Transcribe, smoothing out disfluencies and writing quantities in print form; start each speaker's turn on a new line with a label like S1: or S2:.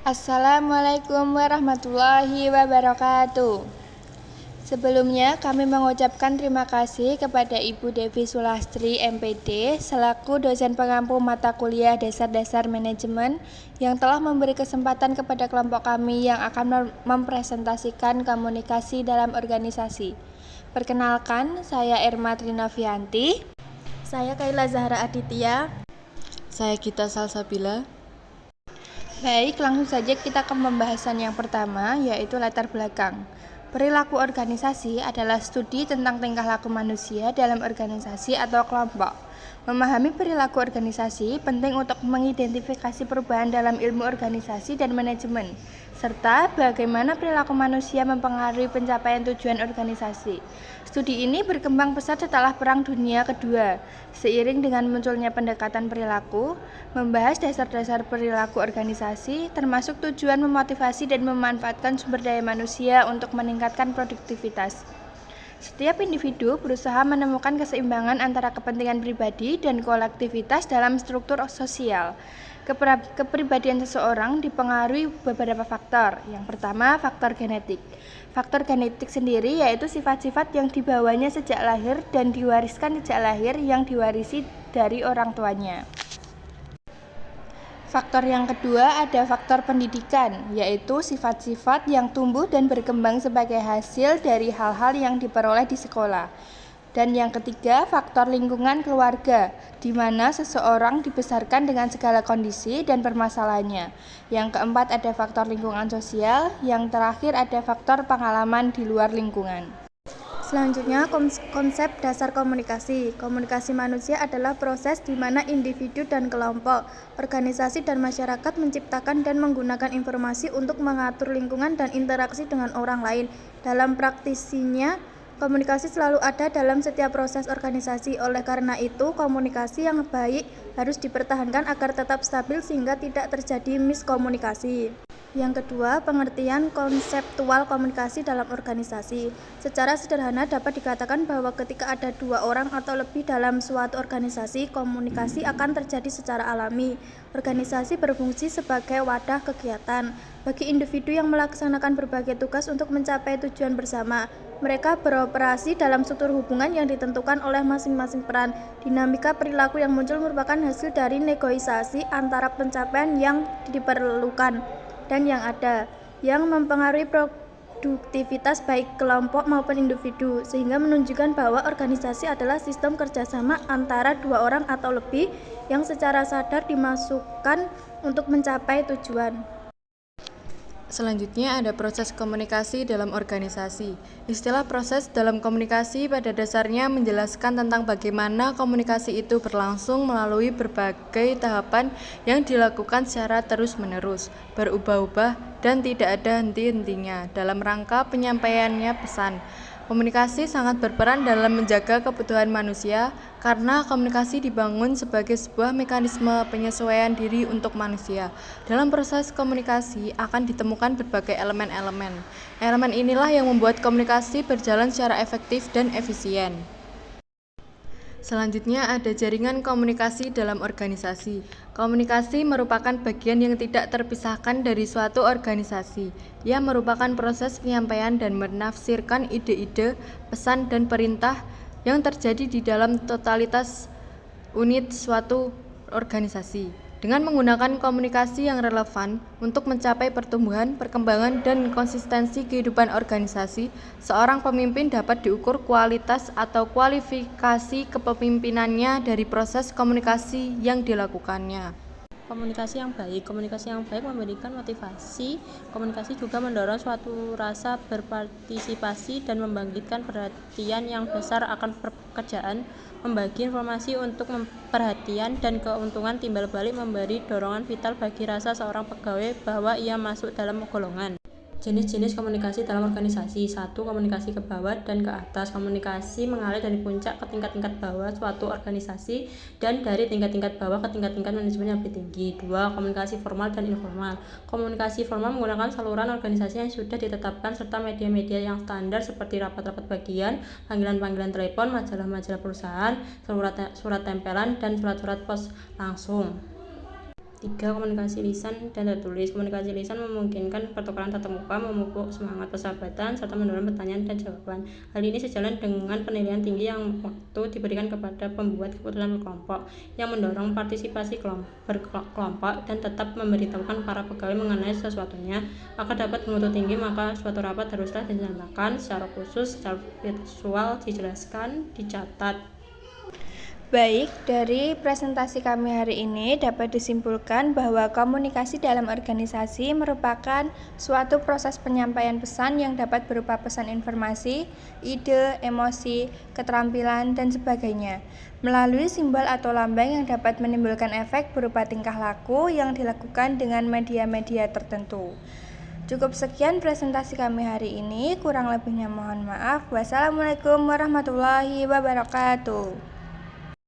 S1: Assalamualaikum warahmatullahi wabarakatuh. Sebelumnya kami mengucapkan terima kasih kepada Ibu Devi Sulastri MPD selaku dosen pengampu mata kuliah Dasar-Dasar Manajemen yang telah memberi kesempatan kepada kelompok kami yang akan mempresentasikan komunikasi dalam organisasi. Perkenalkan, saya Irma Trinovianti.
S2: Saya Kaila Zahra Aditya.
S3: Saya Gita Salsabila.
S1: Baik, langsung saja kita ke pembahasan yang pertama, yaitu latar belakang. Perilaku organisasi adalah studi tentang tingkah laku manusia dalam organisasi atau kelompok. Memahami perilaku organisasi penting untuk mengidentifikasi perubahan dalam ilmu organisasi dan manajemen, serta bagaimana perilaku manusia mempengaruhi pencapaian tujuan organisasi. Studi ini berkembang pesat setelah Perang Dunia Kedua. Seiring dengan munculnya pendekatan perilaku, membahas dasar-dasar perilaku organisasi, termasuk tujuan memotivasi dan memanfaatkan sumber daya manusia untuk meningkatkan produktivitas. Setiap individu berusaha menemukan keseimbangan antara kepentingan pribadi dan kolektivitas dalam struktur sosial. Kepribadian seseorang dipengaruhi beberapa faktor. Yang pertama, faktor genetik. Faktor genetik sendiri yaitu sifat-sifat yang dibawanya sejak lahir dan diwariskan sejak lahir yang diwarisi dari orang tuanya. Faktor yang kedua ada faktor pendidikan, yaitu sifat-sifat yang tumbuh dan berkembang sebagai hasil dari hal-hal yang diperoleh di sekolah. Dan yang ketiga, faktor lingkungan keluarga, di mana seseorang dibesarkan dengan segala kondisi dan permasalahannya. Yang keempat ada faktor lingkungan sosial, yang terakhir ada faktor pengalaman di luar lingkungan.
S2: Selanjutnya, konsep dasar komunikasi. Komunikasi manusia adalah proses di mana individu dan kelompok, organisasi dan masyarakat menciptakan dan menggunakan informasi untuk mengatur lingkungan dan interaksi dengan orang lain. Dalam praktisinya, komunikasi selalu ada dalam setiap proses organisasi. Oleh karena itu, komunikasi yang baik harus dipertahankan agar tetap stabil sehingga tidak terjadi miskomunikasi. Yang kedua, pengertian konseptual komunikasi dalam organisasi. Secara sederhana dapat dikatakan bahwa ketika ada dua orang atau lebih dalam suatu organisasi, komunikasi akan terjadi secara alami. Organisasi berfungsi sebagai wadah kegiatan bagi individu yang melaksanakan berbagai tugas untuk mencapai tujuan bersama. Mereka beroperasi dalam struktur hubungan yang ditentukan oleh masing-masing peran. Dinamika perilaku yang muncul merupakan hasil dari negosiasi antara pencapaian yang diperlukan dan yang ada, yang mempengaruhi produktivitas baik kelompok maupun individu, sehingga menunjukkan bahwa organisasi adalah sistem kerjasama antara dua orang atau lebih yang secara sadar dimasukkan untuk mencapai tujuan.
S3: Selanjutnya ada proses komunikasi dalam organisasi. Istilah proses dalam komunikasi pada dasarnya menjelaskan tentang bagaimana komunikasi itu berlangsung melalui berbagai tahapan yang dilakukan secara terus-menerus, berubah-ubah, dan tidak ada henti-hentinya dalam rangka penyampaiannya pesan. Komunikasi sangat berperan dalam menjaga kebutuhan manusia karena komunikasi dibangun sebagai sebuah mekanisme penyesuaian diri untuk manusia. Dalam proses komunikasi akan ditemukan berbagai elemen-elemen. Elemen inilah yang membuat komunikasi berjalan secara efektif dan efisien. Selanjutnya ada jaringan komunikasi dalam organisasi. Komunikasi merupakan bagian yang tidak terpisahkan dari suatu organisasi. Ia merupakan proses penyampaian dan menafsirkan ide-ide, pesan, dan perintah yang terjadi di dalam totalitas unit suatu organisasi. Dengan menggunakan komunikasi yang relevan untuk mencapai pertumbuhan, perkembangan, dan konsistensi kehidupan organisasi, seorang pemimpin dapat diukur kualitas atau kualifikasi kepemimpinannya dari proses komunikasi yang dilakukannya.
S4: Komunikasi yang baik memberikan motivasi. Komunikasi juga mendorong suatu rasa berpartisipasi dan membangkitkan perhatian yang besar akan pekerjaan. Membagi informasi untuk perhatian dan keuntungan timbal balik memberi dorongan vital bagi rasa seorang pegawai bahwa ia masuk dalam golongan. Jenis-jenis komunikasi dalam organisasi. 1. Komunikasi ke bawah dan ke atas. Komunikasi mengalir dari puncak ke tingkat-tingkat bawah suatu organisasi dan dari tingkat-tingkat bawah ke tingkat-tingkat manajemen yang lebih tinggi. 2. Komunikasi formal dan informal. Komunikasi formal menggunakan saluran organisasi yang sudah ditetapkan serta media-media yang standar seperti rapat-rapat bagian, panggilan-panggilan telepon, majalah-majalah perusahaan, surat tempelan, dan surat-surat pos langsung. 3. Komunikasi lisan dan tertulis. Komunikasi lisan memungkinkan pertukaran tatap muka, memupuk semangat persahabatan, serta mendorong pertanyaan dan jawaban. Hal ini sejalan dengan penilaian tinggi yang waktu diberikan kepada pembuat keputusan berkelompok, yang mendorong partisipasi berkelompok dan tetap memberitahukan para pegawai mengenai sesuatunya agar dapat bermutu tinggi. Maka suatu rapat haruslah dinyatakan secara khusus, secara visual, dijelaskan, dicatat.
S1: Baik, dari presentasi kami hari ini dapat disimpulkan bahwa komunikasi dalam organisasi merupakan suatu proses penyampaian pesan yang dapat berupa pesan informasi, ide, emosi, keterampilan, dan sebagainya, melalui simbol atau lambang yang dapat menimbulkan efek berupa tingkah laku yang dilakukan dengan media-media tertentu. Cukup sekian presentasi kami hari ini, kurang lebihnya mohon maaf. Wassalamualaikum warahmatullahi wabarakatuh.